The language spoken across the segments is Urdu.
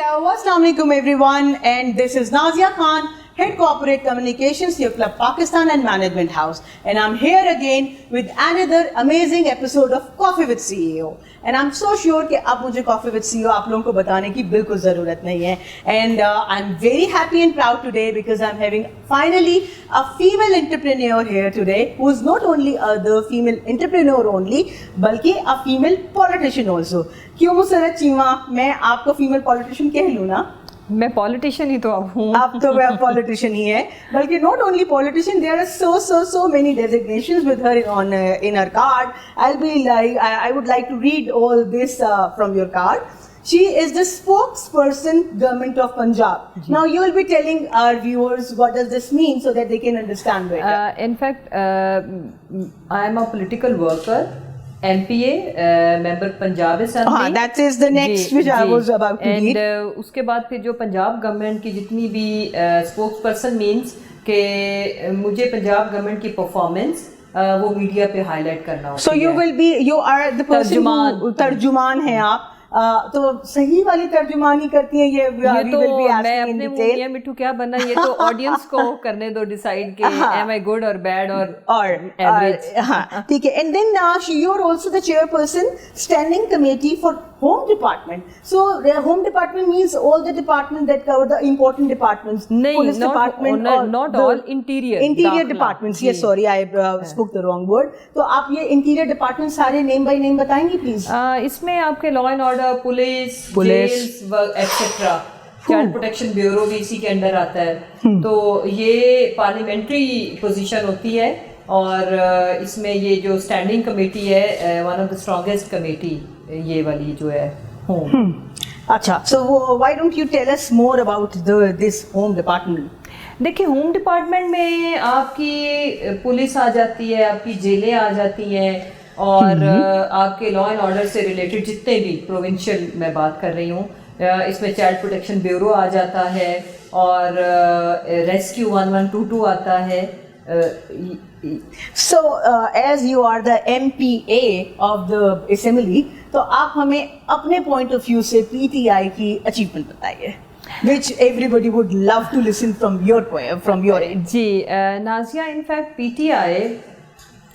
Hello, Assalamualaikum everyone, and this is Nazia Khan, Head Corporate Communications, your Club Pakistan and Management House, and I'm here again with another amazing episode of Coffee with CEO. And I'm so sure کہ اب مجھے Coffee with CEO آپ لوگوں کو بتانے کی بالکل ضرورت نہیں ہے. And I'm very happy and proud today because I'm having finally a female entrepreneur here today who is not only the female entrepreneur only بلکہ a female politician also. کیوں مسرت چیمہ میں آپ کو فیمیل پولیٹیشین کہہ لوں نا؟ میں پولیٹیشین ہی تو اب ہوں. اب تو میں پولیٹیشین ہی ہے, بلکہ not only politician, there are so many designations with her in her card. I would like to read all this from your card. She is the spokesperson Government of Punjab. Now you will be telling our viewers what does this mean so that they can understand better. In fact, I am a political worker. MPA, member Punjab Assembly. That is the next which I was about to read. And اس کے بعد پھر جو پنجاب گورنمنٹ کی جتنی بھی اسپوکس پرسن مینس کہ مجھے پنجاب گورنمنٹ کی پرفارمنس وہ میڈیا پہ ہائی لائٹ کرنا ہوتا ہے. So you are the person who ترجمان ہیں آپ, تو صحیح والی ترجمانی کرتی ہیں. یہ تو میں اپنے میاں مٹھو کیا بننا, یہ تو آڈینس کو کرنے دو ڈیسائیڈ کہ am I good or bad or average. ٹھیک ہے. And then you are also the chairperson standing committee for Home Department. So the Home Department means all the departments that cover the important departments. Police Department, not all, interior departments. Yes, sorry, I spoke the wrong word. تو آپ یہ interior departments سارے name by name بتائیں گی please. اس میں آپ کے law and order, police, jails et cetera, child protection bureau بھی اسی کے انڈر آتا ہے. تو یہ پارلیمنٹری پوزیشن ہوتی ہے اور اس میں یہ جو اسٹینڈنگ کمیٹی ہے one of the strongest committee یہ والی جو ہے ہوم. اچھا, so why don't you tell us more about this Home Department? دیکھیں, ہوم ڈپارٹمنٹ میں آپ کی پولیس آ جاتی ہے, آپ کی جیلیں آ جاتی ہیں, اور آپ کے لا اینڈ آرڈر سے ریلیٹڈ جتنے بھی پروونشل میں بات کر رہی ہوں, اس میں چائلڈ پروٹیکشن بیورو آ جاتا ہے اور ریسکیو 1122 آتا ہے. So as you are the MPA of the assembly, تو آپ ہمیں اپنے پوائنٹ آف ویو سے پی ٹی آئی کی اچیومنٹ بتائیے, which everybody would love to listen from your end. جی Nazia, in fact P T I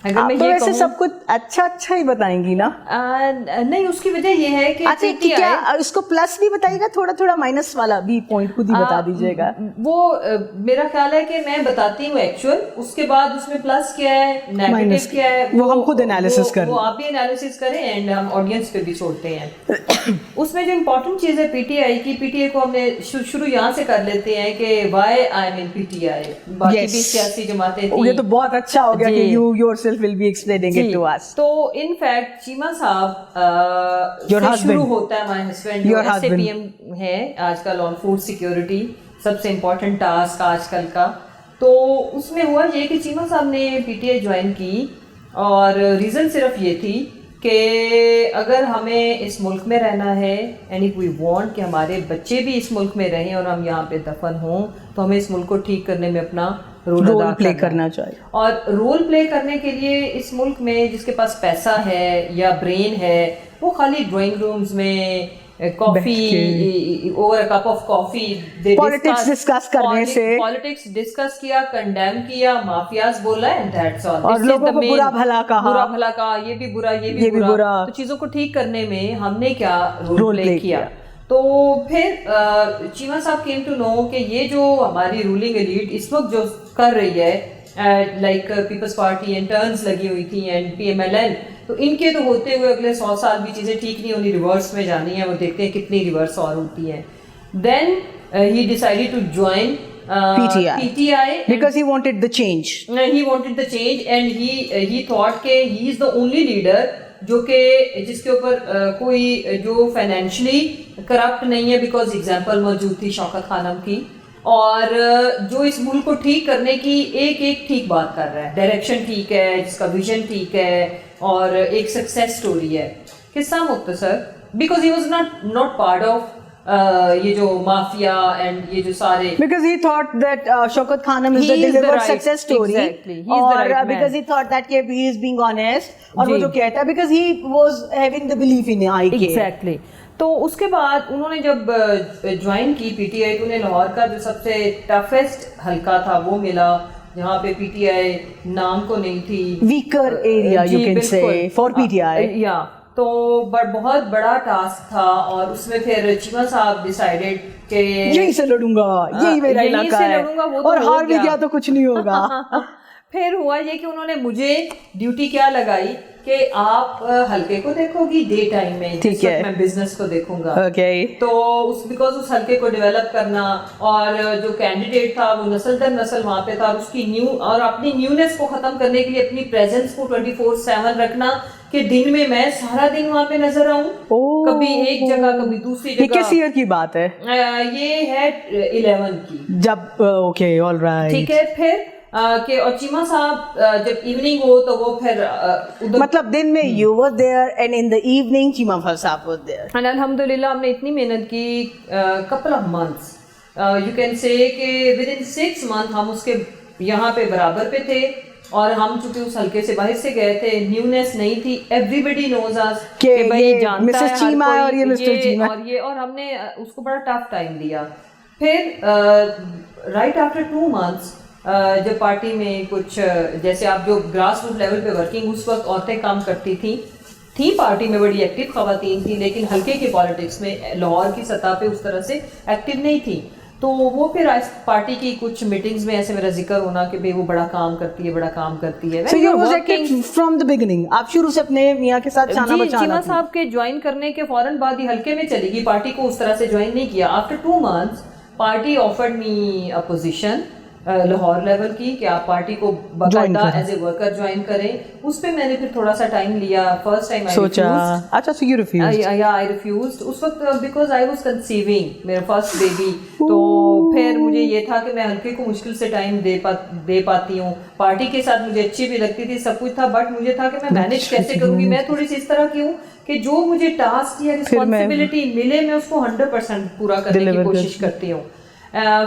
اگر میں یہ ویسے سب کچھ اچھا ہی بتائیں گی نا؟ نہیں, اس کی وجہ یہ ہے کہ کیا اس کو پلس بھی بتائیے گا, تھوڑا مائنس والا بھی پوائنٹ خود ہی بتا دیجیے گا. وہ میرا خیال ہے کہ میں بتاتی ہوں ایکچوئل, اس کے بعد اس میں پلس کیا ہے, نیگیٹو کیا ہے, وہ ہم خود انالیسس کریں, وہ آپ بھی انالیسس کریں اینڈ ہم آڈینس پہ بھی چھوڑتے ہیں. اس میں جو امپورٹنٹ چیز ہے پی ٹی آئی کی, پی ٹی آئی کو ہم نے شروع یہاں سے کر لیتے ہیں کہ why I am in P T I. باقی بھی سیاسی جماعتیں تھیں, یہ تو بہت اچھا ہو گیا کہ you yourself will be explaining it to us. تو ان فیکٹ چیما صاحب شروع ہوتا ہے, مائی ہسبینڈ جو ایس اے پی ایم ہے آج کل آن فوڈ سیکیورٹی, سب سے امپورٹنٹ ٹاسک آج کل کا. تو اس میں ہوا یہ کہ چیما صاحب نے پی ٹی آئی جوائن کی, اور ریزن صرف یہ تھی کہ اگر ہمیں اس ملک میں رہنا ہے, اینڈ وی وانٹ کہ ہمارے بچے بھی اس ملک میں رہیں اور ہم یہاں پہ دفن ہوں, تو ہمیں اس ملک کو ٹھیک کرنے میں اپنا رول پلے کرنا چاہیے. اور رول پلے کرنے کے لیے اس ملک میں جس کے پاس پیسہ ہے یا برین ہے, وہ خالی ڈرائنگ رومز میں coffee over cup of coffee politics discuss کرنے سے, پالیٹکس ڈسکس کیا, کنڈیم کیا, مافیاز بولا, اینڈ دیٹس آل. اور لوگوں کو برا بھلا کہا, یہ بھی برا, یہ بھی برا. تو چیزوں کو ٹھیک کرنے میں ہم نے کیا رول پلے کیا. تو پھر چیما صاحب کیم ٹو نو کہ یہ جو ہماری رولنگ ایلیٹ اس وقت جو کر رہی ہے, لائک پیپلز پارٹی انٹرنز لگی ہوئی تھیں and P M L N, تو ان کے تو ہوتے ہوئے اگلے 100 سال بھی چیزیں ٹھیک نہیں ہونی, ریورس میں جانی ہیں, وہ دیکھتے ہیں کتنی ریورس اور ہوتی ہیں. Then he decided to join PTI because he wanted the change. He wanted the change and he thought کہ he is the only leader جو کہ جس کے اوپر کوئی جو فائنینشلی کرپٹ نہیں ہے, بیکاز ایگزامپل موجود تھی شوکت خانم کی, اور جو اس ملک کو ٹھیک کرنے کی ایک ٹھیک بات کر رہا ہے, ڈائریکشن ٹھیک ہے, جس کا ویژن ٹھیک ہے, اور ایک سکسیس سٹوری ہے. قصہ مختصر, because he was not part of یہ جو مافیا اینڈ یہ جو سارے, because he thought that Shaukat Khanum is the delivered success story. Exactly. He's the right man. Because he thought that he is being honest, اور وہ جو کہتا ہے because he was having the belief in IK. Exactly. تو اس کے بعد انہوں نے جب جوائن کی پی ٹی آئی تو انہیں لاہور کا جو سب سے ٹفسٹ حلقہ تھا وہ ملا, جہاں پہ پی ٹی آئی نام کو نہیں تھی, weaker area you can say for PTI. یا تو بہت بڑا ٹاسک تھا, اور اس میں پھر چیمہ صاحب ڈیسائیڈڈ کہ یہی سے لڑوں گا, یہی میرا علاقہ ہے, اور ہار بھی گیا تو کچھ نہیں ہوگا. پھر ہوا یہ کہ انہوں نے مجھے ڈیوٹی کیا لگائی کہ آپ حلقے کو دیکھو گی ڈے ٹائم میں, جس وقت میں بزنس کو دیکھوں گا. تو بیکاز اس حلقے کو ڈیولپ کرنا, اور جو کینڈیڈیٹ تھا وہ نسل در نسل وہاں پہ تھا, اور اس کی اور اپنی نیونیس کو ختم کرنے کے لیے اپنی پریزنس کو 24/7 رکھنا کہ دن میں میں سارا دن وہاں پہ نظر آؤں, کبھی ایک جگہ کبھی دوسری جگہ. یہ کس ایئر کی بات ہے؟ یہ ہے 11 کی. جب اوکے آل رائٹ, ٹھیک ہے. پھر کہ اور چیمہ صاحب جب ایوننگ ہو تو وہ پھر مطلب دن میں you were there and in the evening Cheema صاحب was there. and الحمدللہ ہم نے اتنی محنت کی, couple of months you can say کہ within 6 months ہم اس کے یہاں پہ برابر پہ تھے, اور ہم چونکہ اس حلقے سے باہر سے گئے تھے, نیونیس نہیں تھی, ایوریبڈی نوز اس کہ بھائی جانتا ہے ہر کوئی, اور یہ مسٹر چیمہ, اور ہم نے اس کو بڑا ٹف ٹائم دیا. پھر رائٹ آفٹر 2 months جب پارٹی میں کچھ جیسے آپ جو گراس روٹ لیول پہ ورکنگ اس وقت عورتیں کام کرتی تھیں پارٹی میں بڑی ایکٹیو خواتین تھیں, لیکن ہلکے کی پالیٹکس میں لاہور کی سطح پہ اس طرح سے ایکٹیو نہیں تھیں. تو وہ پھر پارٹی کی کچھ میٹنگز میں ایسے میرا ذکر ہونا کہ بھئی وہ بڑا کام کرتی ہے, بڑا کام کرتی ہے. So you was active from the beginning, آپ شروع سے اپنے میاں کے ساتھ چانا بچانا. چیمہ صاحب کے جوائن کرنے کے فوراً بعد ہی ہلکے میں چلی گئی, پارٹی کو اس طرح سے جوائن نہیں کیا. After 2 months party offered me a position Lahore level کی کہ آپ پارٹی کو باقاعدہ ایز اے ورکر جوائن کریں. اس پہ میں نے پھر تھوڑا سا ٹائم لیا. فرسٹ ٹائم I refused اس وقت بیکاز آئی واز کنسیونگ میرا فرسٹ بیبی. تو پھر مجھے یہ تھا کہ میں ہلکے کو مشکل سے ٹائم دے پاتی ہوں, پارٹی کے ساتھ مجھے اچھی بھی لگتی تھی, سب کچھ تھا, بٹ مجھے تھا کہ میں مینیج کیسے کروں گی. میں تھوڑی سی اس طرح کی ہوں کہ جو مجھے ٹاسک یا رسپانسبلٹی ملے میں اس کو 100% پورا کرنے کی کوشش کرتی ہوں.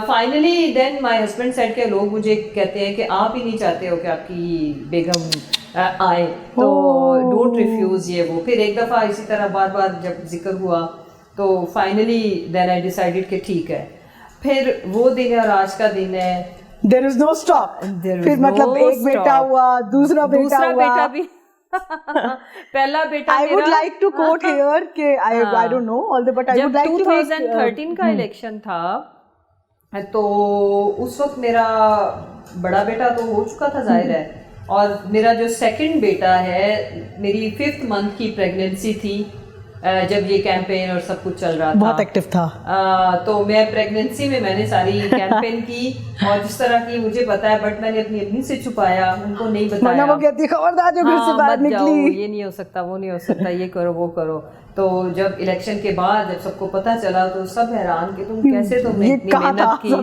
Finally then my husband said کہ لوگ مجھے کہتے ہیں کہ آپ ہی نہیں چاہتے ہو کہ آپ کی بیگم آئے, تو ڈونٹ ریفیوز یہ وہ. پھر ایک دفعہ اسی طرح بار بار جب ذکر ہوا تو فائنلی دین آئی ڈیسائیڈڈ کہ ٹھیک ہے. پھر وہ دن ہے اور آج کا دن ہے, there is no stop. پھر مطلب ایک بیٹا ہوا, دوسرا بیٹا بھی, پہلا بیٹا I would like to quote here کہ I don't know all the, but I would like to make 2013 کا الیکشن تھا تو اس وقت میرا بڑا بیٹا تو ہو چکا تھا ظاہر ہے, اور میرا جو سیکنڈ بیٹا ہے, میری 5th month کی پریگننسی تھی جب یہ کیمپین اور سب کچھ چل رہا تھا, بہت ایکٹیو تھا. تو میں پریگننسی میں نے ساری کیمپین کی اور جس طرح کی مجھے پتا ہے, بٹ میں نے اپنی امی سے چھپایا, ان کو نہیں بتایا. وہ کہتی خبردار جو گھر سے باہر نکلی, یہ نہیں ہو سکتا, وہ نہیں ہو سکتا, یہ کرو وہ کرو. تو جب الیکشن کے بعد جب سب کو پتا چلا تو سب حیران کہ تم کیسے, تم نے اتنی محنت کی.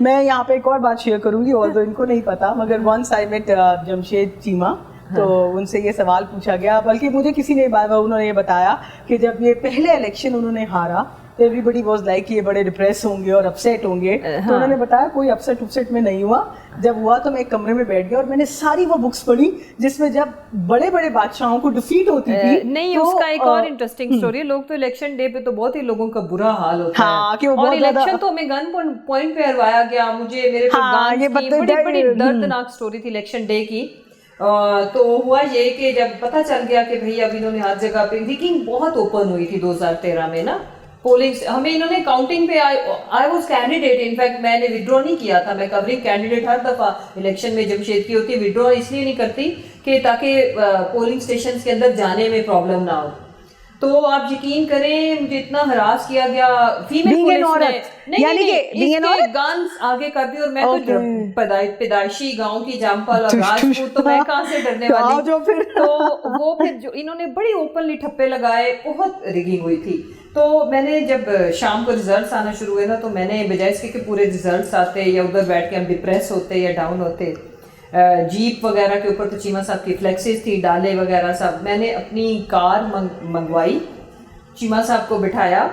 میں یہاں پہ ایک اور بات شیئر کروں گی, اور ان کو نہیں پتا, مگر once I met Jamshed Cheema, تو ان سے یہ سوال پوچھا گیا, بلکہ مجھے کسی نے انہوں نے یہ بتایا کہ جب یہ پہلے الیکشن انہوں نے ہارا تو ایوری بڈی واز لائک یہ بڑے ڈپریس ہوں گے اور اپسیٹ ہوں گے. تو انہوں نے بتایا کوئی اپسیٹ میں نہیں ہوا. جب ہوا تو میں ایک کمرے میں بیٹھ گیا اور میں نے ساری وہ بکس پڑھی جس میں جب بڑے بڑے بادشاہوں کو ڈیفیٹ ہوتی تھی. نہیں, اس کا ایک اور انٹرسٹنگ اسٹوری ہے. لوگ تو الیکشن ڈے پہ تو بہت ہی لوگوں کا برا حال ہوتا ہے, اور الیکشن تو ہمیں گن پوائنٹ پہ ہروایا گیا. مجھے میرے بڑی دردناک اسٹوری تھی الیکشن ڈے کی. تو ہوا یہ کہ جب پتہ چل گیا کہ بھئی اب انہوں نے ہر جگہ پہ ریگنگ بہت اوپن ہوئی تھی 2013 میں نا, پولنگ ہمیں انہوں نے کاؤنٹنگ پہ, آئی واز کینڈیڈیٹ, انفیکٹ میں نے ودرا نہیں کیا تھا, میں کورنگ کینڈیڈیٹ ہر دفعہ الیکشن میں جمشید کی ہوتی, ودرا اس لیے نہیں کرتی کہ تاکہ پولنگ اسٹیشنز کے اندر جانے میں پرابلم نہ ہو. تو آپ یقین کریں مجھے اتنا ہراس کیا گیا فیمیل گنز آگے کر دی, اور میں تو پیدائشی گاؤں کی جامپل اور راجپوت, تو میں کہاں سے ڈرنے والی. تو وہ پھر جو انہوں نے بڑی اوپنلی ٹھپے لگائے, بہت ریگنگ ہوئی تھی. تو میں نے جب شام کو ریزلٹس آنا شروع ہوئے نا, تو میں نے بجائے اس کے کہ پورے ریزلٹس آتے یا ادھر بیٹھ کے ہم ڈپریس ہوتے یا ڈاؤن ہوتے, جیپ وغیرہ کے اوپر تو چیمہ صاحب کی فلیکسز تھی, ڈالے وغیرہ سب, میں نے اپنی کار منگوائی, چیمہ صاحب کو بٹھایا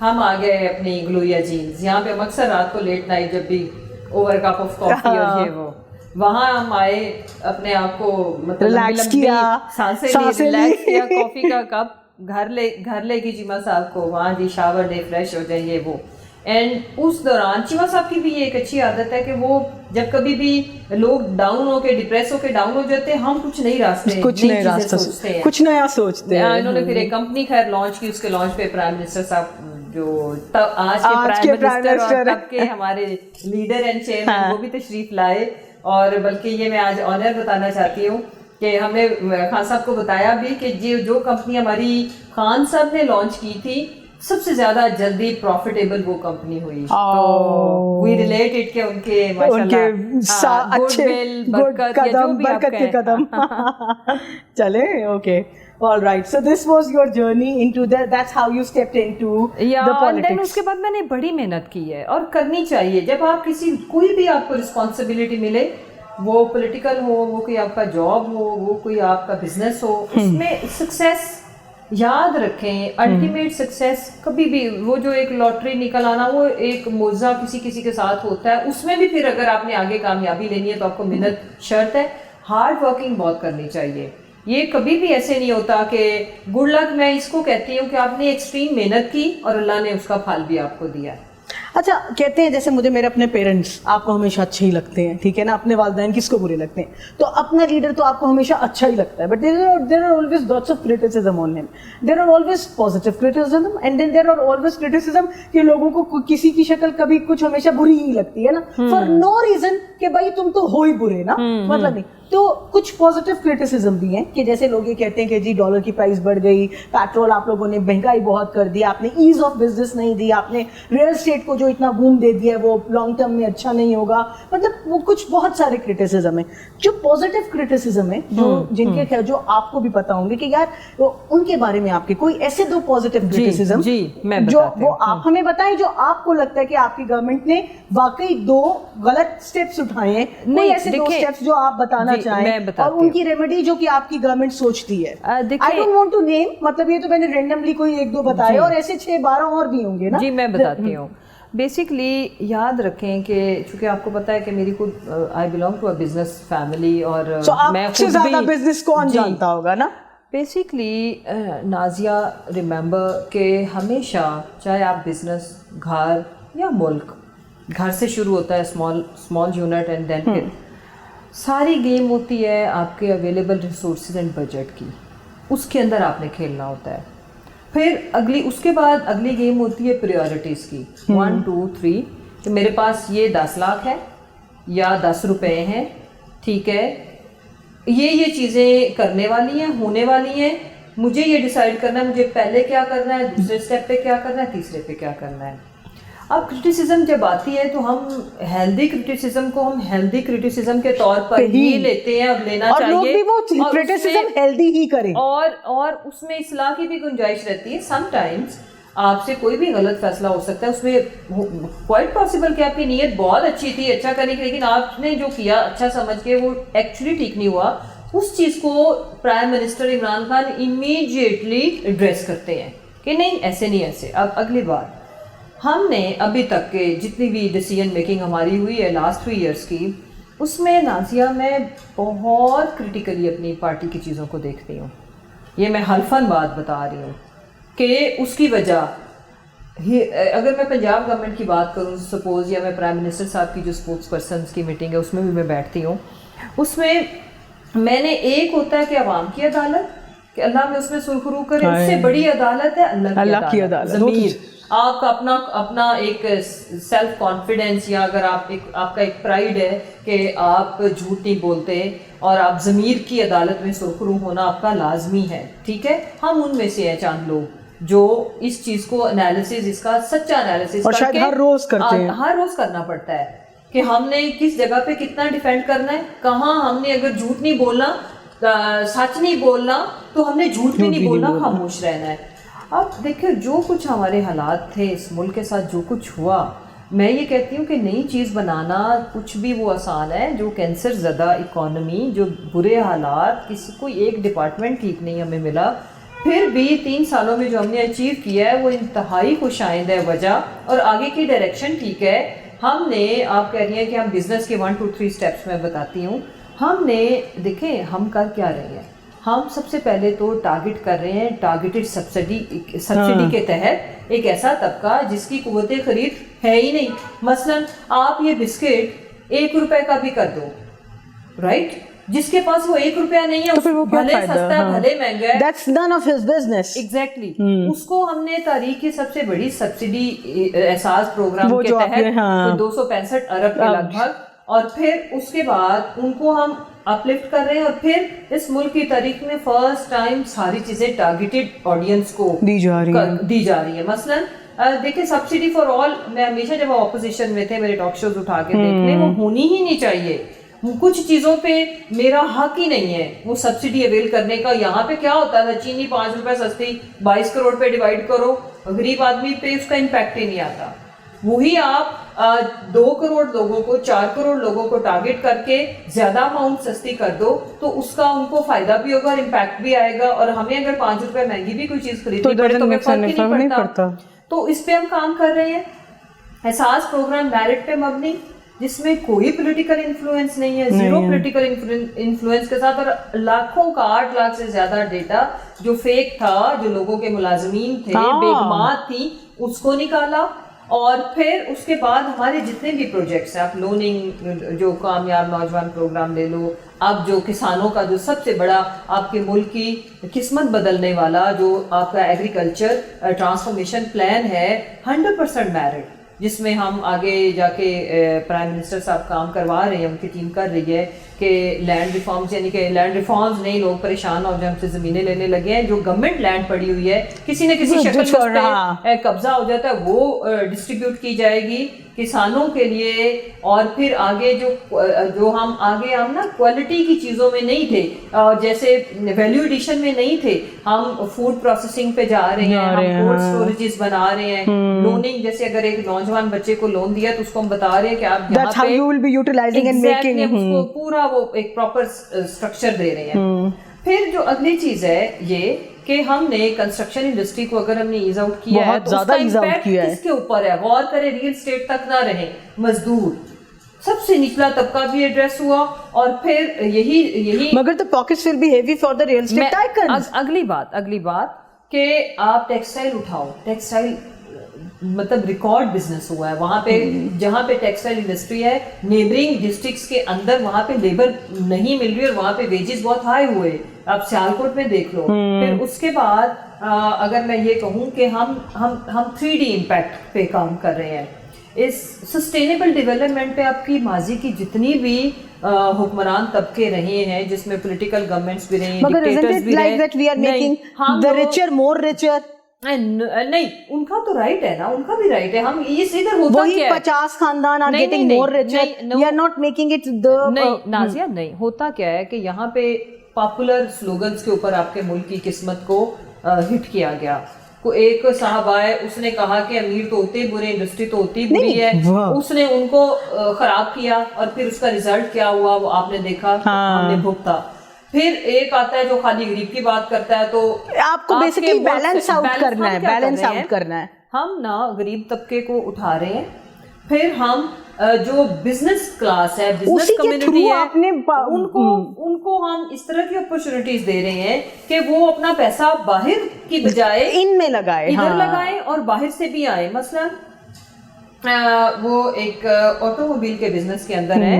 ہم آ گئے اپنی گلوریا جینز. یہاں پہ ہم اکثر رات کو لیٹ نائٹ جب بھی اوور کپ آف کافی اور یہ وہ, وہاں ہم آئے اپنے آپ کو مطلب لمبی سانسیں ریلیکس کیا, کافی کا کپ گھر لے کے چیمہ صاحب کو وہاں جی شاور دے, فریش ہو جائے یہ وہ. اینڈ اس دوران چیمہ صاحب کی بھی یہ ایک اچھی عادت ہے کہ وہ جب کبھی بھی لوگ ڈاؤن ہو کے ڈپریس ہو کے ڈاؤن ہو جاتے ہیں, ہم کچھ نئی راستے سوچتے ہیں, کچھ نیا سوچتے ہیں. انہوں نے پھر ایک کمپنی خیر لانچ کی, اس کے لانچ پہ پرائم منسٹر صاحب جو آج کے پرائم منسٹر اور تب کے ہمارے لیڈر اینڈ چیئرمین وہ بھی تشریف لائے. اور بلکہ یہ میں آج آنر بتانا چاہتی ہوں کہ ہم نے خان صاحب کو بتایا بھی کہ جو کمپنی ہماری خان صاحب نے لانچ کی تھی سب سے زیادہ جلدی پروفیٹیبل وہ کمپنی ہوئی. تو وی ریلیٹڈ کہ ان کے ماشاءاللہ گڈ ول برکت یا جو بھی آپ کہیں. چلے okay. All right, so this was your journey into that. That's how you stepped into the politics. And then اس کے بعد میں نے بڑی محنت کی ہے اور کرنی چاہیے. جب آپ کوئی بھی آپ کو رسپانسبلٹی ملے, وہ پولیٹیکل ہو, وہ کوئی آپ کا جاب ہو, وہ کوئی آپ کا بزنس ہو, اس میں سکسیس یاد رکھیں, الٹیمیٹ سکسیس کبھی بھی وہ جو ایک لاٹری نکل آنا وہ ایک موزہ کسی کے ساتھ ہوتا ہے. اس میں بھی پھر اگر آپ نے آگے کامیابی لینی ہے تو آپ کو محنت شرط ہے. ہارڈ ورکنگ بہت کرنی چاہیے. یہ کبھی بھی ایسے نہیں ہوتا کہ گڈ لک, میں اس کو کہتی ہوں کہ آپ نے ایکسٹریم محنت کی اور اللہ نے اس کا پھل بھی آپ کو دیا. اچھا کہتے ہیں جیسے مجھے میرے اپنے پیرنٹس آپ کو ہمیشہ اچھے ہی لگتے ہیں, ٹھیک ہے نا, اپنے والدین کس کو برے لگتے ہیں, تو اپنا لیڈر تو آپ کو ہمیشہ اچھا ہی لگتا ہے, but there are always lots of criticism on him. There are always positive criticism and then there are always criticism کہ لوگوں کو کسی کی شکل کبھی کچھ ہمیشہ بری ہی لگتی ہے نا, for no reason کہ بھائی تم تو ہو ہی برے نا, مطلب نہیں. تو کچھ پازیٹیو کرٹیسزم بھی ہیں کہ جیسے لوگ یہ کہتے ہیں کہ جی ڈالر کی پرائز بڑھ گئی, پیٹرول آپ لوگوں نے مہنگائی بہت کر دی, آپ نے ایز آف بزنس نہیں دی, آپ نے ریئل اسٹیٹ کو جو اتنا بوم دے دیا ہے وہ لانگ ٹرم میں اچھا نہیں ہوگا, مطلب وہ کچھ بہت سارے کرٹیسزم ہیں. جو پازیٹیو کرٹیسزم ہے جن کے جو آپ کو بھی پتہ ہوں گے کہ یار ان کے بارے میں آپ کے کوئی ایسے دو پازیٹیو کرٹیسزم جو وہ آپ ہمیں بتائیں جو آپ کو لگتا ہے کہ آپ کی گورنمنٹ نے واقعی دو غلط اسٹیپس اٹھائے ہیں, کوئی ایسے دو اسٹیپس جو آپ بتانا چاہیں اور ان کی ریمیڈی جو کہ آپ کی گورنمنٹ سوچتی ہے. I don't want to name, مطلب یہ تو میں نے رینڈملی کوئی ایک دو بتائے اور ایسے 6-12 اور بھی ہوں گے نا. جی میں بتاتی ہوں. بیسکلی یاد رکھیں کہ چونکہ آپ کو پتا ہے کہ میری خود I belong to a business family اور میں خود زیادہ بزنس کون جانتا ہوگا نا. بیسکلی نازیہ ریممبر کہ ہمیشہ چاہے آپ بزنس, گھر یا ملک, گھر سے شروع ہوتا ہے اسمال یونٹ اینڈ دین پھر ساری گیم ہوتی ہے آپ کے اویلیبل ریسورسز اینڈ بجٹ کی, اس کے اندر آپ نے کھیلنا ہوتا ہے. پھر اس کے بعد اگلی گیم ہوتی ہے پریورٹیز کی, 1 2 3 کہ میرے پاس یہ 10 لاکھ ہے یا 10 روپے ہیں, ٹھیک ہے, یہ چیزیں کرنے والی ہیں, ہونے والی ہیں, مجھے یہ ڈیسائیڈ کرنا ہے مجھے پہلے کیا کرنا ہے, دوسرے اسٹیپ پہ کیا کرنا ہے, تیسرے پہ کیا کرنا ہے. اب کرٹیسزم جب آتی ہے تو ہم ہیلدی کرٹیسزم کو ہم ہیلدی کرٹیسزم کے طور پر ہی لیتے ہیں اور لینا چاہیے, اور اس میں اصلاح کی بھی گنجائش رہتی ہے. سم ٹائمز آپ سے کوئی بھی غلط فیصلہ ہو سکتا ہے, اس میں کوائٹ پاسبل کہ آپ کی نیت بہت اچھی تھی اچھا کرنے کی, لیکن آپ نے جو کیا اچھا سمجھ کے وہ ایکچولی ٹھیک نہیں ہوا. اس چیز کو prime minister Imran Khan immediately address کرتے ہیں کہ نہیں ایسے نہیں ایسے. اب اگلی بار ہم نے ابھی تک کے جتنی بھی ڈیسیژن میکنگ ہماری ہوئی ہے لاسٹ 3 ایئرس کی, اس میں نازیہ میں بہت کرٹیکلی اپنی پارٹی کی چیزوں کو دیکھتی ہوں. یہ میں حلفاً بات بتا رہی ہوں کہ اس کی وجہ اگر میں پنجاب گورنمنٹ کی بات کروں سپوز, یا میں پرائم منسٹر صاحب کی جو اسپوکس پرسنس کی میٹنگ ہے اس میں بھی میں بیٹھتی ہوں, اس میں نے ایک ہوتا ہے کہ عوام کی عدالت کہ اللہ میں اس میں سرخرو کرے, اس سے بڑی عدالت ہے اللہ کی عدالت. ضمیر آپ کا اپنا ایک سیلف کانفیڈینس, یا اگر آپ کا ایک پرائڈ ہے کہ آپ جھوٹ نہیں بولتے اور آپ ضمیر کی عدالت میں سرخرو ہونا آپ کا لازمی ہے, ٹھیک ہے. ہم ان میں سے ہیں چاند لوگ جو اس چیز کو انالیسس, اس کا سچا انالیسس کر کے ہر روز کرنا پڑتا ہے کہ ہم نے کس جگہ پہ کتنا ڈیفینڈ کرنا ہے, کہاں ہم نے اگر جھوٹ نہیں بولنا, سچ نہیں بولنا تو ہم نے جھوٹ بھی نہیں بولنا, خاموش رہنا ہے. اب دیکھیں جو کچھ ہمارے حالات تھے اس ملک کے ساتھ جو کچھ ہوا, میں یہ کہتی ہوں کہ نئی چیز بنانا کچھ بھی وہ آسان ہے. جو کینسر زدہ اکانومی, جو برے حالات, کسی کوئی ایک ڈپارٹمنٹ ٹھیک نہیں ہمیں ملا, پھر بھی 3 سالوں میں جو ہم نے اچیو کیا ہے وہ انتہائی خوش آئند ہے وجہ, اور آگے کی ڈائریکشن ٹھیک ہے. ہم نے, آپ کہہ رہی ہیں کہ ہم بزنس کے 1 2 3 اسٹیپس میں بتاتی ہوں. ہم نے دیکھیں ہم کر کیا رہے ہیں. ہم سب سے پہلے تو ٹارگٹ کر رہے ہیں ٹارگیٹڈ سبسڈی کے تحت ایک ایسا طبقہ جس کی قوت خرید ہے ہی نہیں. مثلا آپ یہ بسکٹ 1 روپے کا بھی کر دو, رائٹ, جس کے پاس وہ 1 روپیہ نہیں ہے, بھلے سستا ہے بھلے مہنگا ہے, that's none of his business. Exactly. اس کو ہم نے تاریخ کی سب سے بڑی سبسڈی احساس پروگرام کے تحت 265 ارب کے لگ بھگ, اور پھر اس کے بعد ان کو ہم اپلفٹ کر رہے ہیں, اور پھر اس ملک کی تاریخ میں فرسٹ ٹائم ساری چیزیں ٹارگیٹڈ آڈینس کو دی جا رہی ہے. مثلا دیکھیں سبسڈی فار آل, میں ہمیشہ جب اپوزیشن میں تھے میرے ٹاک شوز اٹھا کے دیکھنے, وہ ہونی ہی نہیں چاہیے. کچھ چیزوں پہ میرا حق ہی نہیں ہے وہ سبسڈی اویل کرنے کا. یہاں پہ کیا ہوتا تھا, چینی 5 روپے سستی 22 کروڑ پہ ڈیوائڈ کرو, غریب آدمی پہ اس کا امپیکٹ ہی نہیں آتا. وہی آپ 2 کروڑ لوگوں کو 4 کروڑ لوگوں کو ٹارگٹ کر کے زیادہ اماؤنٹ سستی کر دو تو اس کا ان کو فائدہ بھی ہوگا اور امپیکٹ بھی آئے گا. اور ہمیں اگر 5 روپے مہنگی بھی کوئی چیز خریدنی پڑے تو فرق ہی نہیں پڑتا. تو اس پہ ہم کام کر رہے ہیں. احساس پروگرام میرٹ پہ مبنی, جس میں کوئی پولیٹیکل انفلوئنس نہیں ہے, زیرو پولیٹیکل انفلوئنس کے ساتھ, اور لاکھوں کا 8 لاکھ سے زیادہ ڈیٹا جو فیک تھا, جو لوگوں کے ملازمین تھے, بیگمات تھیں, اس کو نکالا. اور پھر اس کے بعد ہمارے جتنے بھی پروجیکٹس ہیں, آپ لوننگ جو کامیاب نوجوان پروگرام لے لو, اب جو کسانوں کا جو سب سے بڑا آپ کے ملک کی قسمت بدلنے والا جو آپ کا ایگریکلچر ٹرانسفارمیشن پلان ہے 100% میرٹ, جس میں ہم آگے جا کے پرائم منسٹر صاحب کام کروا رہے ہیں, ان کی ٹیم کر رہی ہے کہ لینڈ ریفارمز, یعنی کہ لینڈ ریفارمز نہیں, لوگ پریشان ہو جائیں, ہم سے زمینیں لینے لگے ہیں. جو گورنمنٹ لینڈ پڑی ہوئی ہے کسی نہ کسی شکل میں قبضہ ہو جاتا ہے, وہ ڈسٹریبیوٹ کی جائے گی کسانوں کے لیے. اور پھر آگے جو ہم نا کوالٹی کی چیزوں میں نہیں تھے, جیسے ویلیو ایڈیشن میں نہیں تھے, ہم فوڈ پروسیسنگ پہ جا رہے ہیں, ہم کولڈ اسٹوریجز بنا رہے ہیں. لوننگ, جیسے اگر ایک نوجوان بچے کو لون دیا تو اس کو ہم بتا رہے ہیں کہ آپ یہاں پہ پورا وہ ایک پراپر اسٹرکچر دے رہے ہیں. پھر جو اگلی چیز ہے یہ کہ ہم نے کنسٹرکشن انڈسٹری کو اگر ہم نے ایز آؤٹ کیا ہے تو اس کا امپیکٹ کس کے اوپر ہے, غور کریں, ریل اسٹیٹ تک نہ رہے, مزدور, سب سے نچلا طبقہ بھی ایڈریس ہوا. اور پھر یہی مگر the pockets will be heavy for the real estate tycoons. اگلی بات کہ آپ ٹیکسٹائل اٹھاؤ, ٹیکسٹائل مطلب ریکارڈ بزنس ہوا ہے وہاں پہ, جہاں پہ ٹیکسٹائل انڈسٹری ہے نیبرنگ ڈسٹرکٹس کے اندر, وہاں پہ لیبر نہیں مل رہی اور وہاں پہ ویجز بہت ہائی ہوئے. آپ سیالکوٹ میں دیکھ لو. پھر اس کے بعد اگر میں یہ کہوں کہ ہم 3D امپیکٹ پہ کام کر رہے ہیں. اس سسٹینیبل ڈیولپمنٹ پہ آپ کی ماضی کی جتنی بھی حکمران طبقے رہے ہیں, جس میں پولیٹیکل گورنمنٹس بھی رہے ہیں, ڈکٹیٹرز بھی رہے, نہیں, ان کا تو رائٹ ہے نا, ان کا بھی رائٹ ہے. ہم اس ادھر ہوتا کیا ہے, 50 خاندان are getting more richer, we are not making it the نہیں نازیہ, نہیں ہوتا کیا ہے کہ یہاں پہ پاپولر سلوگنز کے اوپر آپ کے ملک کی قسمت کو ہٹ کیا گیا. ایک صاحب آئے, اس نے کہا کہ امیر تو ہوتے برے, انڈسٹری تو ہوتی بری ہے, اس نے ان کو خراب کیا اور پھر اس کا ریزلٹ کیا ہوا وہ آپ نے دیکھا, ہم نے بھگتا. پھر ایک آتا ہے جو خالی غریب کی بات کرتا ہے, تو آپ کو بیسیکلی بیلنس آؤٹ کرنا ہے. ہم نا غریب طبقے کو اٹھا رہے ہیں, پھر ہم جو بزنس کلاس ہے, بزنس کمیونٹی ہے, ان کو ہم اس طرح کی اپرچونٹیز دے رہے ہیں کہ وہ اپنا پیسہ باہر کی بجائے ان میں لگائے, ادھر لگائیں اور باہر سے بھی آئے. مثلا وہ ایک آٹو موبائل کے بزنس کے اندر ہے,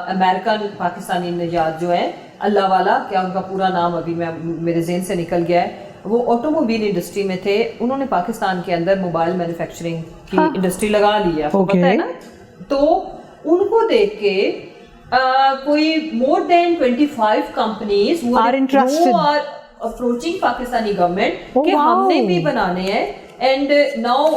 امریکن پاکستانی نژاد جو ہے, اللہ والا, کیا ان کا پورا نام ابھی میرے ذہن سے نکل گیا ہے, وہ آٹو موبائل انڈسٹری میں تھے. انہوں نے پاکستان کے اندر موبائل مینوفیکچرنگ کی انڈسٹری لگا لی ہے, آپ کو پتہ ہے نا. تو ان کو دیکھ کے کوئی more than 25 companies who are approaching Pakistani government کہ ہم نے بھی بنانے ہیں, and now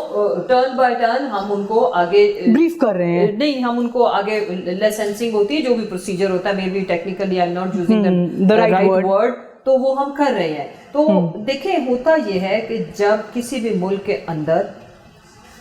turn by turn ہم ان کو آگے بریف کر رہے ہیں. نہیں, ہم ان کو آگے لائسنسنگ ہوتی ہے, جو بھی پروسیجر ہوتا ہے, may be technically I am not using the right word, تو وہ ہم کر رہے ہیں. تو دیکھیں ہوتا یہ ہے کہ جب کسی بھی ملک کے اندر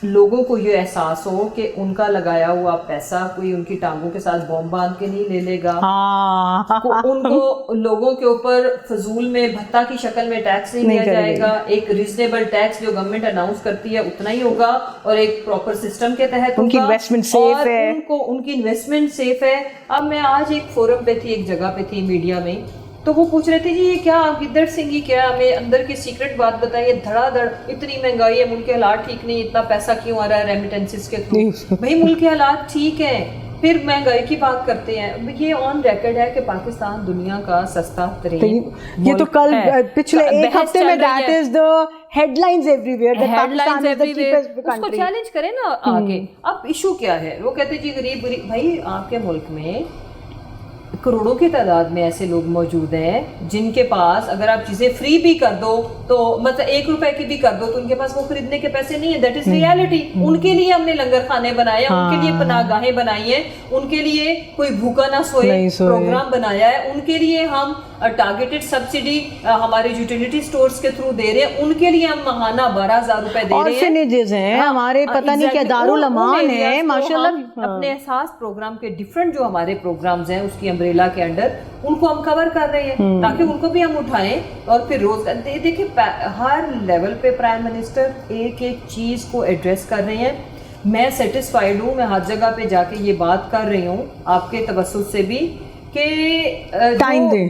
لوگوں کو یہ احساس ہو کہ ان کا لگایا ہوا پیسہ کوئی ان کی ٹانگوں کے ساتھ بوم باندھ کے نہیں لے لے گا, ان کو لوگوں کے اوپر فضول میں بھتہ کی شکل میں ٹیکس نہیں دیا جائے گا, ایک ریزنیبل ٹیکس جو گورنمنٹ اناؤنس کرتی ہے اتنا ہی ہوگا اور ایک پراپر سسٹم کے تحت ان کی انویسٹمنٹ سیف ہے, ان کی انویسٹمنٹ سیف ہے. اب میں آج ایک فورم پہ تھی, ایک جگہ پہ تھی میڈیا میں, تو وہ پوچھ رہے تھے جی یہ کیا آپ گدڑ سنگھ کی کیا ہمیں اندر کی سیکرٹ بات بتائیے, دھڑا دھڑ اتنی مہنگائی ہے, ملک کے حالات ٹھیک نہیں, اتنا پیسہ کیوں آ رہا ہے ریمیٹنسز کے تھرو. بھائی ملک کے حالات ٹھیک ہیں, پھر مہنگائی کی بات کرتے ہیں. یہ آن ریکارڈ ہے کہ پاکستان دنیا کا سستا ترین, یہ تو کل پچھلے ایک ہفتے میں that is the headlines everywhere, Pakistan is the cheapest country. اس کو چیلنج کریں نا آگے. اب ایشو کیا ہے, وہ کہتے جی غریب, بھائی آپ کے ملک میں کروڑوں کی تعداد میں ایسے لوگ موجود ہیں جن کے پاس اگر آپ چیزیں فری بھی کر دو تو مطلب 1 روپے کی بھی کر دو تو ان کے پاس وہ خریدنے کے پیسے نہیں ہیں. That is reality. ان کے لیے ہم نے لنگر خانے بنائے ہیں, ان کے لیے پناہ گاہیں بنائی ہیں, ان کے لیے کوئی بھوکا نہ سوئے پروگرام بنایا ہے, ان کے لیے ہم ٹارگیٹڈ سبسڈی ہمارے یوٹیلیٹی سٹورز کے تھرو دے رہے ہیں, ان کے لیے ہم ماہانہ 12,000 روپے دے رہے ہیں. آرفنیجز ہیں ہمارے, پتہ نہیں کیا دارالمان ہیں ماشاءاللہ. اپنے احساس پروگرام کے ڈفرنٹ جو ہمارے پروگرامز ہیں اس کی امبریلا کے انڈر ان کو ہم کور کر رہے ہیں تاکہ ان کو بھی ہم اٹھائیں اور پھر روز دیکھیں ہر لیول پہ پرائم منسٹر ایک ایک چیز کو ایڈریس کر رہے ہیں. میں سیٹسفائیڈ ہوں, میں ہر جگہ پہ جا کے یہ بات کر رہی ہوں آپ کے توسط سے بھی کہ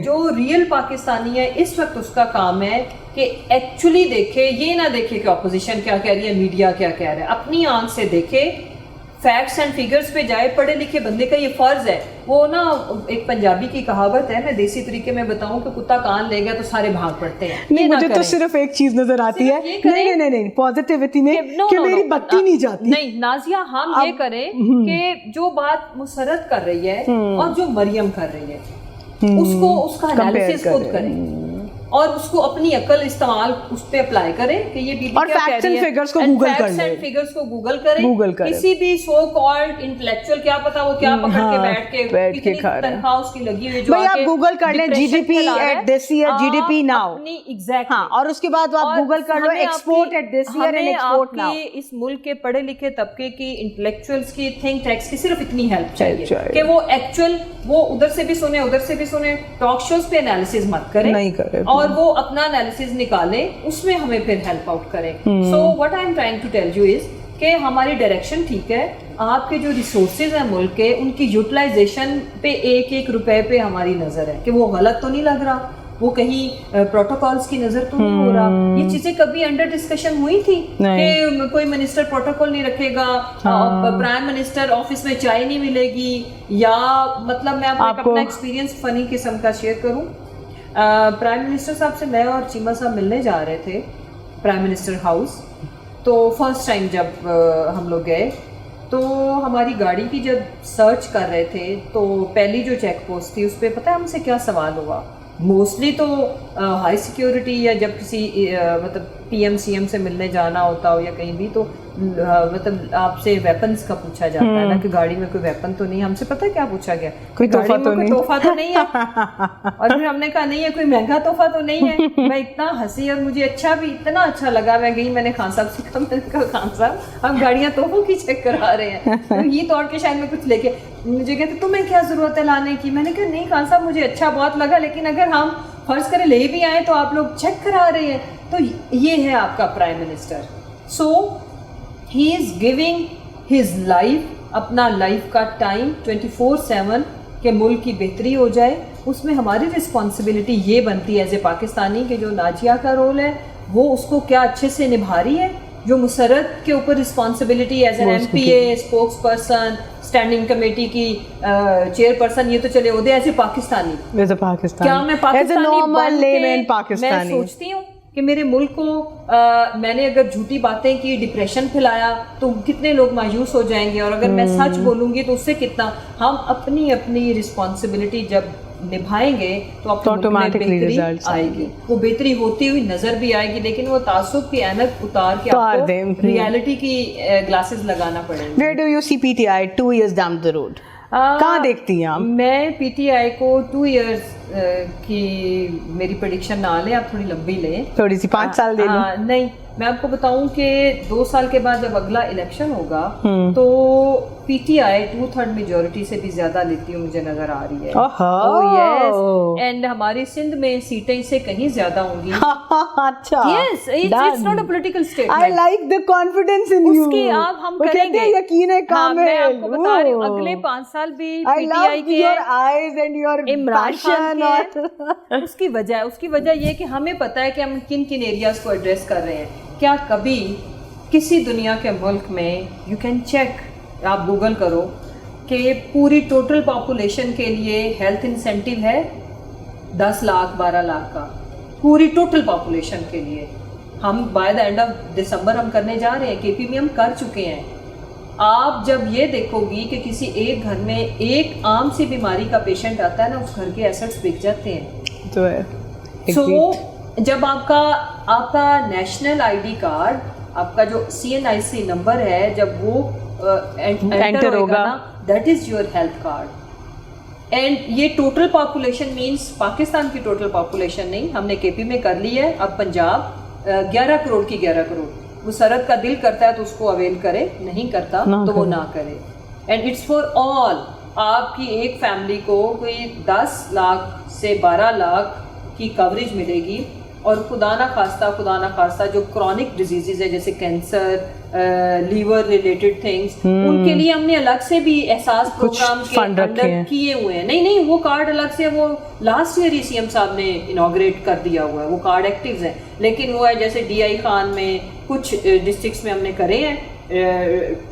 جو ریئل پاکستانی ہے اس وقت اس کا کام ہے کہ ایکچولی دیکھے, یہ نہ دیکھے کہ اپوزیشن کیا کہہ رہی ہے, میڈیا کیا کہہ رہا ہے, اپنی آنکھ سے دیکھے, فیکٹس اینڈ فیگرز پہ جائے. پڑھے لکھے بندے کا یہ فرض ہے. وہ نا ایک پنجابی کی کہاوت ہے, میں دیسی طریقے میں بتاؤں کہ کتا کان لے گیا تو سارے بھاگ پڑتے ہیں. نہیں, مجھے تو صرف ایک چیز نظر آتی ہے, نہیں پازیٹیوٹی میں کہ میری بتی نہیں جاتی. نہیں نازیہ, ہم یہ کریں کہ جو بات مسرت کر رہی ہے اور جو مریم کر رہی ہے اس کا انالیسس خود کریں اور اس کو اپنی عقل استعمال اس پہ اپلائی کریں کہ یہ بی بی کیا کہہ رہی ہے, فیگرز کو گوگل کر لیں, فیگرز کو گوگل کریں. کسی بھی سو کالڈ انٹلیکچوئل کیا پتا وہ کیا پکڑ کے بیٹھ کے تنخواہ اس کی لگی ہوئی, جو بھائی آپ گوگل کر لیں G D P at this year, G D P now, exactly, اور اس کے بعد آپ گوگل کر لو export at this year and export now. اس ملک کے پڑھے لکھے طبقے کی, انٹلیکچوئلز کی, تھنک ٹینکس کی صرف اتنی ہیلپ چاہیے کہ وہ ایکچوئل وہ ادھر سے بھی سنیں ادھر سے بھی سنیں, ٹاک شوز پہ انالیسز مت کریں اور وہ اپنا انالیسز نکالیں, اس میں ہمیں پھر ہیلپ آؤٹ کریں. So what I am trying to tell you is کہ ہماری ڈائریکشن ٹھیک ہے, آپ کے جو ریسورسز ہیں ملک کے ان کی یوٹیلائزیشن پہ 1-1 روپے پہ ہماری نظر ہے کہ وہ غلط تو نہیں لگ رہا, وہ کہیں پروٹوکالز کی نظر تو نہیں ہو رہا. یہ چیزیں کبھی انڈر ڈسکشن ہوئی تھی کہ کوئی منسٹر پروٹوکول نہیں رکھے گا, پرائم منسٹر آفس میں چائے نہیں ملے گی, یا مطلب میں آپ کو اپنا ایکسپیرینس فنی قسم کا شیئر کروں. پرائم منسٹر صاحب سے میں اور چیمہ صاحب ملنے جا رہے تھے پرائم منسٹر ہاؤس, تو فرسٹ ٹائم جب ہم لوگ گئے تو ہماری گاڑی کی جب سرچ کر رہے تھے تو پہلی جو چیک پوسٹ تھی اس پہ پتہ ہے ہم سے کیا سوال ہوا. موسٹلی تو ہائی سیکیورٹی یا جب کسی مطلب پی ایم سی ایم سے ملنے جانا ہوتا ہو یا کہیں بھی تو مطلب آپ سے ویپنز کا پوچھا جاتا ہے نا کہ گاڑی میں کوئی ویپن تو نہیں. ہم سے پتہ کیا پوچھا گیا, کوئی تحفہ تو نہیں ہے. اور پھر ہم نے کہا نہیں ہے, کوئی مہنگا تحفہ تو نہیں ہے. میں اتنا ہنسی اور مجھے اتنا اچھا لگا. میں گئی, میں نے خان صاحب سے کہا, میں نے کہا خان صاحب ہم گاڑیاں تحفوں کی چیک کرا رہے ہیں, تو یہ توڑ کے شاید میں کچھ لے کے, مجھے کہتے تمہیں کیا ضرورت ہے لانے کی. میں نے کہا نہیں خان صاحب مجھے اچھا بہت لگا, لیکن اگر ہم فرض کریں لے بھی آئیں تو آپ لوگ چیک کرا رہے ہیں. تو یہ ہے آپ کا prime minister. So he is giving his life, اپنا لائف کا ٹائم 24/7 کہ ملک کی بہتری ہو جائے. اس میں ہماری رسپانسبلٹی یہ بنتی ہے ایز اے پاکستانی کہ جو ناجیہ کا رول ہے وہ اس کو کیا اچھے سے نبھا رہی ہے, جو مسرت کے اوپر responsibility as an M P A, spokesperson, standing committee کی چیئر پرسن, یہ تو چلے عہدے. ایز اے پاکستانی کیا میں پاکستانی سوچتی ہوں کہ میرے ملک کو میں نے اگر جھوٹی باتیں کی, ڈپریشن پھیلایا تو کتنے لوگ مایوس ہو جائیں گے, اور اگر میں سچ بولوں گی تو اس سے کتنا ہم اپنی رسپانسبلٹی جب نبھائیں گے تو بہتری آئے گی. وہ بہتری ہوتی ہوئی نظر بھی آئے گی, لیکن وہ تعصب کی اینک اتار کے آپ کو ریالٹی کی گلاسز لگانا پڑے گا. Where do you see PTI 2 years down the road? کہاں دیکھتی ہیں آپ؟ میں پی ٹی آئی کو 2 years کی میری پریڈکشن نہ لیں, آپ تھوڑی لمبی لیں, تھوڑی سی 5 سال دے لیں. نہیں, میں آپ کو بتاؤں کہ 2 سال کے بعد جب اگلا الیکشن ہوگا تو پی ٹی آئی 2/3 میجورٹی سے بھی زیادہ لیتی ہوں مجھے نظر آ رہی ہے. اینڈ ہماری سندھ میں سیٹیں اس سے کہیں زیادہ ہوں گی. اچھا, yes, it's not a political statement. I like the confidence in you. اس کی آپ ہم کریں گے, یقین ہے کامل. میں آپ کو بتا رہی ہوں اگلے 5 سال بھی پی ٹی آئی کے your eyes and your Imran Khan passion. اس کی وجہ یہ کہ ہمیں پتہ ہے کہ ہم کن کن ایریاز کو ایڈریس کر رہے ہیں. کیا کبھی کسی دنیا کے ملک میں, یو کین چیک, آپ گوگل کرو, کہ پوری ٹوٹل پاپولیشن کے لیے ہیلتھ انسینٹیو ہے 10 لاکھ 12 لاکھ کا, پوری ٹوٹل پاپولیشن کے لیے. ہم بائی دا اینڈ آف دسمبر ہم کرنے جا رہے ہیں, کے پی میں ہم کر چکے ہیں. آپ جب یہ دیکھو گی کہ کسی ایک گھر میں ایک عام سی بیماری کا پیشنٹ آتا ہے نا, اس گھر کے ایسٹس بک جاتے ہیں. تو ہے. سو جب آپ کا نیشنل آئی ڈی کارڈ, آپ کا جو CNIC نمبر ہے, جب وہ انٹر ہوگا نا, that is your health card. And یہ ٹوٹل پاپولیشن مینس پاکستان کی ٹوٹل پاپولیشن نہیں, ہم نے کے پی میں کر لی ہے. اب پنجاب 11 کروڑ کی 11 کروڑ, وہ سرحد کا دل کرتا ہے تو اس کو اویل کرے, نہیں کرتا تو وہ نہ کرے. And it's for all. آپ کی ایک فیملی کو کوئی 10 لاکھ سے 12 لاکھ کی کوریج ملے گی. اور خدا نہ خواستہ جو کرونک ڈیزیزز ہے جیسے کینسر, لیور ریلیٹڈ تھنگس, ان کے لیے ہم نے الگ سے بھی احساس پروگرام کے انڈر کیے ہوئے ہیں. نہیں, وہ کارڈ الگ سے, وہ لاسٹ ایئر ہی CM صاحب نے انوگریٹ کر دیا ہوا ہے, وہ کارڈ ایکٹیوز ہیں. لیکن وہ ہے جیسے DI خان میں کچھ ڈسٹرکٹس میں ہم نے کرے ہیں,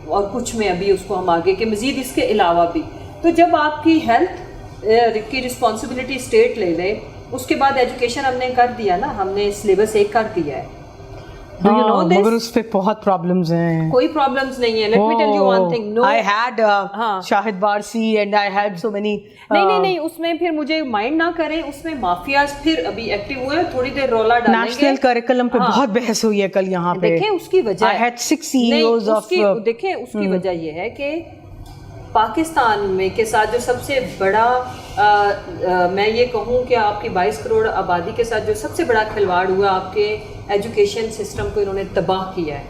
اور کچھ میں ابھی اس کو ہم آگے کے مزید اس کے علاوہ بھی. تو جب آپ کی ہیلتھ کی رسپانسبلٹی اسٹیٹ لے لے, اس کے بعد ایجوکیشن ہم نے کر دیا نا, ہم نے سلیبس ایک کر دیا ہے. مگر اس پہ بہت پرابلمز ہیں. کوئی پرابلمز نہیں ہے. Let me tell you one thing. No, I had Shahid Barsi and I had so many. نہیں, اس میں پھر مجھے مائنڈ نہ کریں, اس میں مافیاز پھر ابھی ایکٹیو ہوئے, تھوڑی دیر رولا ڈالیں گے. نیشنل کریکولم پہ بہت بحث ہوئی ہے کل یہاں پہ. دیکھیں اس کی وجہ, I had 6 CEOs of. دیکھیں اس کی وجہ یہ ہے کہ پاکستان میں کے ساتھ جو سب سے بڑا, میں یہ کہوں کہ آپ کی 22 کروڑ آبادی کے ساتھ جو سب سے بڑا کھلواڑ ہوا, آپ کے ایجوکیشن سسٹم کو انہوں نے تباہ کیا ہے.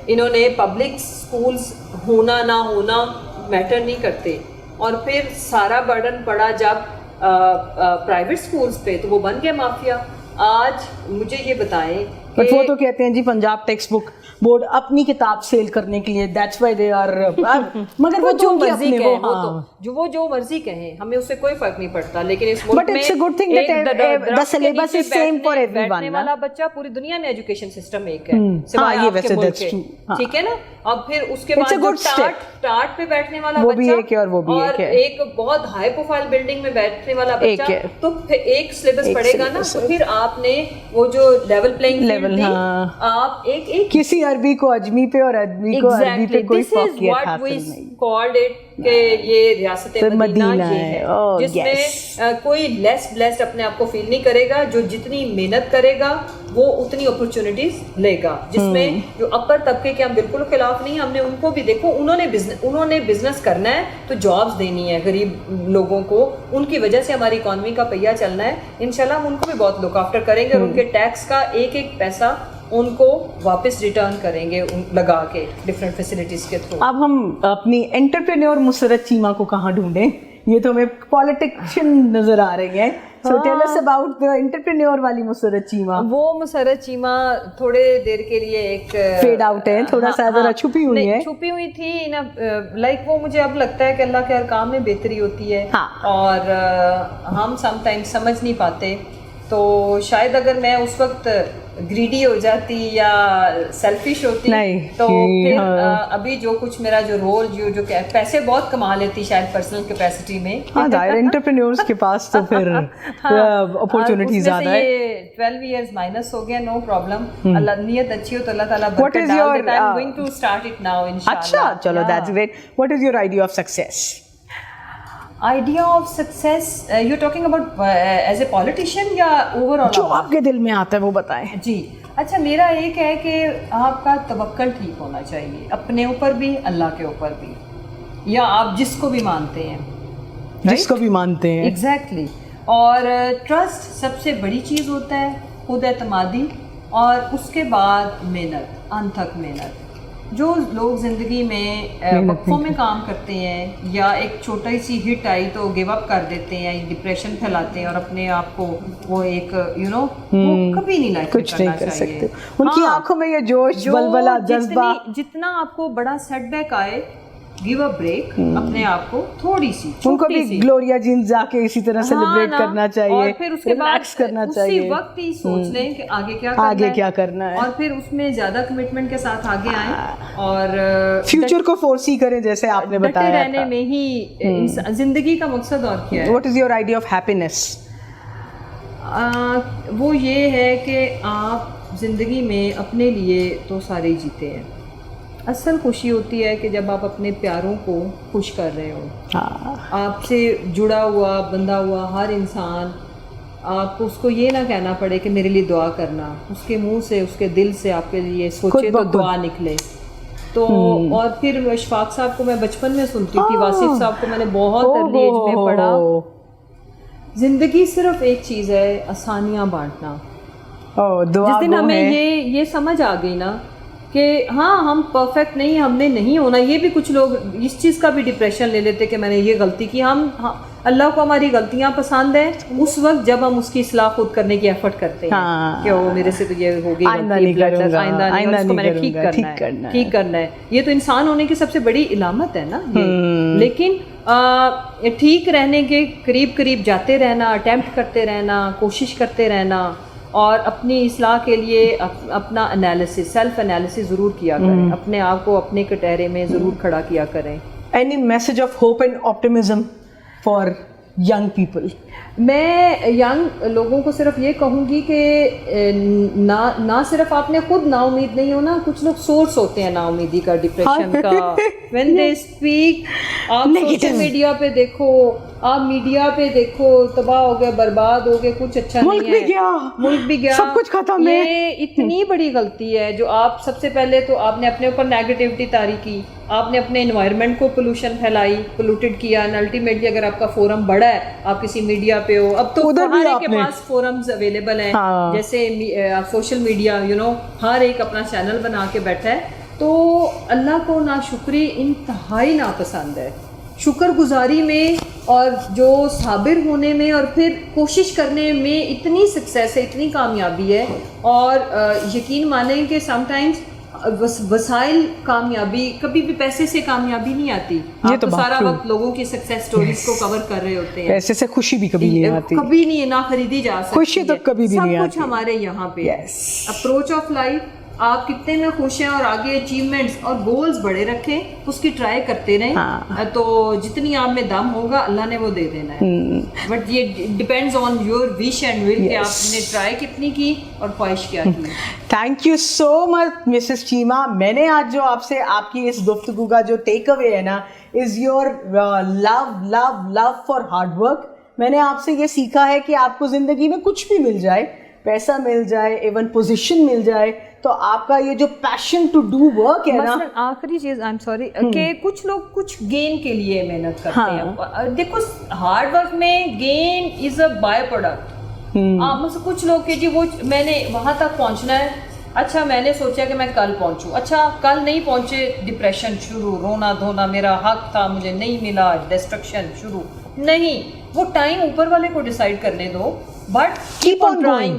انہوں نے پبلک سکولز ہونا نہ ہونا میٹر نہیں کرتے, اور پھر سارا برڈن پڑا جب پرائیویٹ سکولز پہ, تو وہ بن گیا مافیا. آج مجھے یہ بتائیں, بٹ وہ تو کہتے ہیں جی پنجاب ٹیکسٹ بک بورڈ اپنی کتاب سیل کرنے کے لیے, دیٹس وائی دے آر, مگر وہ جو مرضی کہیں, وہ جو مرضی کہیں, ہمیں اس سے کوئی فرق نہیں پڑتا. لیکن اس ملک میں the syllabus is same for everyone. بیٹھنے والا بچہ پوری دنیا میں ایجوکیشن سسٹم ایک ہے, سوائے آپ کے ملک کے, ٹھیک ہے نا. اب پھر اس کے بعد ٹاٹ پہ بیٹھنے والا بچہ, اور ایک بہت ہائی پروفائل بلڈنگ میں بیٹھنے والا بچہ, تو پھر ایک سلیبس پڑھے گا نا, تو پھر آپ نے وہ جو لیول پلینگ فیلڈ دی, آپ ایک کسی عربی کو اجمی پہ اور ادبی کو عربی پہ کوئی فوقیت حاصل نہیں. کہ یہ ریاست مدینہ یہ ہے جس میں کوئی لیس بلیسڈ اپنے آپ کو فیل نہیں کرے گا. جو جتنی محنت کرے گا وہ اتنی اپرچونٹیز لے گا, جس میں جو اپر طبقے کے ہم بالکل خلاف نہیں. ہم نے ان کو بھی دیکھو, انہوں نے بزنس کرنا ہے تو جابز دینی ہے غریب لوگوں کو, ان کی وجہ سے ہماری اکانومی کا پہیہ چلنا ہے. انشاءاللہ ہم ان کو بھی بہت لک آفٹر کریں گے, اور ان کے ٹیکس کا ایک ایک پیسہ ان کو واپس ریٹرن کریں گے لگا کے ڈفرینٹ فیسلٹیز کے تھرو. اب ہم اپنی انٹرپرینور مسرت چیمہ کو کہاں ڈھونڈیں؟ یہ تو ہمیں پالیٹیشین نظر آ رہی ہیں. So tell us about the entrepreneur والی مسرت چیمہ. وہ مسرت چیمہ تھوڑے دیر کے لیے ایک فیڈ آؤٹ ہے, تھوڑا سا ذرا چھپی ہوئی ہے, چھپی ہوئی تھی لائک. وہ مجھے اب لگتا ہے کہ اللہ کے ہر کام میں بہتری ہوتی ہے, اور ہم سم ٹائم سمجھ نہیں پاتے. تو شاید اگر میں اس وقت گریڈی ہو جاتی یا سیلفش ہوتی تو پھر ابھی جو کچھ میرا جو رول جو پیسے بہت کما لیتی شاید پرسنل کیپیسٹی میں. ہاں ظاہر انٹرپرینیورز کے پاس تو پھر اپورچونٹی زیادہ ہے. یہ 12 ایئرز مائنس ہو گیا, نو پرابلم. اللہ نیت اچھی ہو تو اللہ تعالیٰ برکت ڈال دیتا ہے. I'm going to start it now انشاءاللہ. اچھا چلو, that's great. What is your idea of success? Idea of success, you're talking about as a politician یا overall? جو آپ کے دل میں آتا ہے وہ بتائیں. جی اچھا, میرا ایک ہے کہ آپ کا توکل ٹھیک ہونا چاہیے, اپنے اوپر بھی اللہ کے اوپر بھی, یا آپ جس کو بھی مانتے ہیں, جس کو بھی مانتے ہیں. ایگزیکٹلی. اور ٹرسٹ سب سے بڑی چیز ہوتا ہے, خود اعتمادی, اور اس کے بعد محنت, انتھک محنت. جو لوگ زندگی میں وقفوں میں کام کرتے ہیں یا ایک چھوٹی سی ہٹ آئی تو گیو اپ کر دیتے ہیں, ڈپریشن پھیلاتے ہیں اور اپنے آپ کو وہ ایک وہ کبھی نہیں لائف میں کرنا چاہیے. ان کی آنکھوں میں یہ جوش, بلبلہ, جذبہ, جتنا آپ کو بڑا سیٹ بیک آئے, گیو اے بریک, اپنے آپ کو تھوڑی سی, ان کو بھی گلوریا جینز جا کے اسی طرح سیلیبریٹ کرنا چاہیے, اور پھر اس کے بعد کرنا چاہیے, اسی وقت ہی سوچ لیں کہ آگے کیا کرنا ہے, اور پھر اس میں زیادہ کمٹمنٹ کے ساتھ آگے آئیں اور فیوچر کو فورسی کریں جیسے آپ نے بتایا. رہنے میں ہی زندگی کا مقصد اور کیا ہے. What is your idea of happiness? وہ یہ ہے کہ آپ زندگی میں اپنے لیے تو سارے جیتے ہیں. اصل خوشی ہوتی ہے کہ جب آپ اپنے پیاروں کو خوش کر رہے ہو. آپ سے جڑا ہوا, بندھا ہوا ہر انسان, آپ کو اس کو یہ نہ کہنا پڑے کہ میرے لیے دعا کرنا, اس کے منہ سے, اس کے دل سے آپ کے لیے سوچے تو دعا نکلے. تو اور پھر اشفاق صاحب کو میں بچپن میں سنتی تھی, واصف صاحب کو میں نے بہت ارلی ایج میں پڑھا, زندگی صرف ایک چیز ہے, آسانیاں بانٹنا. جس دن ہمیں یہ سمجھ آ گئی نا کہ ہاں ہم پرفیکٹ نہیں, ہم نے نہیں ہونا. یہ بھی کچھ لوگ اس چیز کا بھی ڈپریشن لے لیتے کہ میں نے یہ غلطی کی. ہم اللہ کو ہماری غلطیاں پسند ہیں اس وقت جب ہم اس کی اصلاح خود کرنے کی ایفرٹ کرتے ہیں کہ وہ میرے سے تو یہ ہوگی, آئندہ اس کو میں نے ٹھیک کرنا ہے. یہ تو انسان ہونے کی سب سے بڑی علامت ہے نا یہ. لیکن ٹھیک رہنے کے قریب جاتے رہنا, اٹیمپٹ کرتے رہنا, کوشش کرتے رہنا, اور اپنی اصلاح کے لیے اپنا انالیسس, سیلف انالیسس ضرور کیا کریں, اپنے آپ کو اپنے کٹہرے میں ضرور کھڑا کیا کریں. Any message of hope and optimism for young people? میں ینگ لوگوں کو صرف یہ کہوں گی کہ نہ صرف آپ نے خود نا امید نہیں ہونا, کچھ لوگ سورس ہوتے ہیں نا امیدی کا, ڈپریشن کا. وین دے اسپیک, آپ سوشل میڈیا پہ دیکھو, آپ میڈیا پہ دیکھو, تباہ ہو گئے, برباد ہو گئے, کچھ اچھا نہیں ہے, ملک بھی گیا, سب کچھ ختم ہے. یہ اتنی بڑی غلطی ہے جو آپ سب سے پہلے تو آپ نے اپنے اوپر نیگیٹیوٹی طاری کی, آپ نے اپنے انوائرمنٹ کو پولوشن پھیلائی, پولوٹیڈ کیا, اینڈ الٹیمیٹلی اگر آپ کا فورم بڑا ہے, آپ کسی میڈیا پہ ہو, اب تو ہر ایک کے پاس فورمز اویلیبل ہیں, جیسے سوشل میڈیا, ہر ایک اپنا چینل بنا کے بیٹھا ہے. تو اللہ کو ناشکری انتہائی ناپسند ہے. شکر گزاری میں اور جو صابر ہونے میں اور پھر کوشش کرنے میں اتنی سکسیس ہے, اتنی کامیابی ہے. اور یقین مانیں کہ سم ٹائمز وسائل کامیابی, کبھی بھی پیسے سے کامیابی نہیں آتی. آپ تو سارا وقت لوگوں کی سکسیس سٹوریز کو کور کر رہے ہوتے ہیں. پیسے سے خوشی بھی کبھی نہیں آتی, کبھی نہیں, نہ خریدی جا سکتی. خوشی تو کبھی بھی نہیں آتی. سب کچھ ہمارے یہاں پہ. اپروچ آف لائف, آپ کتنے میں خوش ہیں اور آگے اچیومنٹس اور گولز بڑے رکھیں, اس کی ٹرائی کرتے رہیں, تو جتنی آپ میں دم ہوگا اللہ نے وہ دے دینا ہے. بٹ یہ depends on your wish and will کہ آپ نے ٹرائی کتنی کی اور خواہش کیا کی. Thank you so much Mrs Cheema. میں نے آج جو آپ سے آپ کی اس گفتگو کا جو ٹیک اوے ہے نا, is your love for hard work. میں نے آپ سے یہ سیکھا ہے کہ آپ کو زندگی میں کچھ بھی مل جائے, پیسہ مل جائے, ایون پوزیشن مل جائے, تو آپ کا یہ جو پیشن ٹو ڈو ورک ہے نا. آخری چیز, آئی ایم سوری, کہ کچھ لوگ کچھ گین کے لیے محنت کرتے ہیں. دیکھو ہارڈ ورک میں gain is a by product. کچھ لوگ کہ جی وہ میں نے وہاں تک پہنچنا ہے, اچھا میں نے سوچا کہ میں کل پہنچوں, اچھا کل نہیں پہنچے, ڈپریشن شروع, رونا دھونا, میرا حق تھا مجھے نہیں ملا, ڈسٹرکشن شروع. نہیں, وہ ٹائم اوپر والے کو ڈیسائیڈ کرنے دو, but keep on going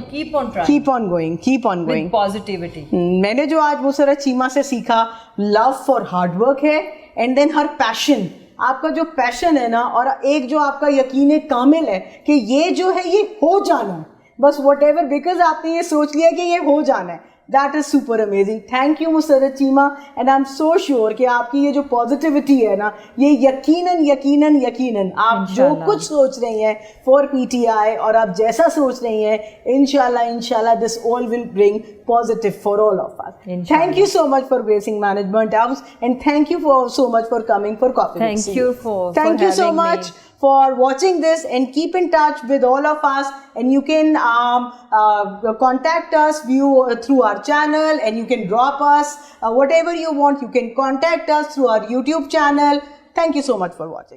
positivity. میں نے جو آج مسرت چیمہ سے سیکھا, لو فار ہارڈ ورک ہے, اینڈ دین ہر پیشن, آپ کا جو پیشن ہے نا, اور ایک جو آپ کا یقین کامل ہے کہ یہ جو ہے یہ ہو جانا ہے, بس واٹ ایور, بیکاز آپ نے یہ سوچ لیا کہ یہ ہو جانا ہے. That is super amazing. Thank you Musarrat Cheema, and I'm so sure کہ آپ کی یہ جو پازیٹیوٹی ہے نا, یہ یقیناً آپ جو کچھ سوچ رہی ہیں فار پی ٹی آئی, اور آپ جیسا سوچ رہی ہیں, انشاءاللہ this all will bring positive for all of us. Thank you so much for gracing Management House, and thank you so much for coming for Coffee with CEO. Thank you so much for watching this, and keep in touch with all of us, and you can contact us through our channel, and you can drop us whatever you want. You can contact us through our YouTube channel. Thank you so much for watching.